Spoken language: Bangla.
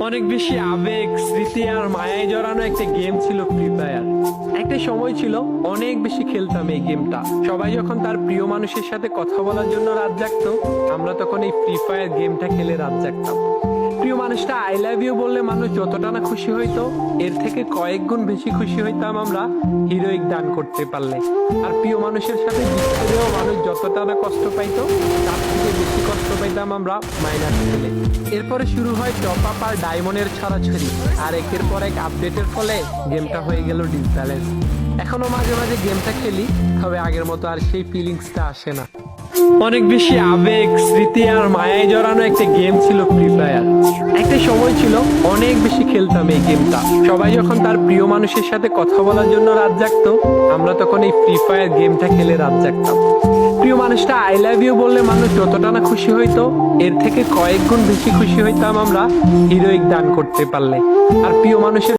অনেক বেশি আবেগ, স্মৃতি আর মায়ায় জড়ানো একটা গেম ছিল ফ্রি ফায়ার। একটা সময় ছিল অনেক বেশি খেলতাম এই গেমটা। সবাই যখন তার প্রিয় মানুষের সাথে কথা বলার জন্য রাত জাগতো, আমরা তখন এই ফ্রি ফায়ার গেমটা খেলে রাত জাগতাম। প্রিয় মানুষটা আই লাভ ইউ বললে মানুষ যতটা না খুশি হইতো, এর থেকে কয়েক গুণ বেশি খুশি হইতাম আমরা হিরোইক দান করতে পারলে। আর প্রিয় মানুষের সাথে করেও মানুষ যতটা না কষ্ট পাইতো, তার থেকে বেশি কষ্ট পাইতাম আমরা মাইনাস খেলে। এরপরে শুরু হয় টপ আপ আর ডায়মন্ডের ছড়াছড়ি, আর একের পর এক আপডেটের ফলে গেমটা হয়ে গেল ডিসব্যালেন্স। এখনো মাঝে মাঝে গেমটা খেলি, তবে আগের মতো আর সেই ফিলিংসটা আসে না। অনেক বেশি আবেগ, স্মৃতি আর মায়ায় জড়ানো একটা গেম ছিল ফ্রি ফায়ার। একটা সময় ছিল অনেক বেশি খেলতাম এই গেমটা। সবাই যখন তার প্রিয় মানুষের সাথে কথা বলার জন্য রাত জাগতো, আমরা তখন এই ফ্রি ফায়ার গেমটা খেলে রাত জাগতাম। প্রিয় মানুষটা আই লাভ ইউ বললে মানুষ যতটা না খুশি হইতো, এর থেকে কয়েক গুণ বেশি খুশি হইতাম আমরা হিরোইক দান করতে পারলে। আর প্রিয় মানুষের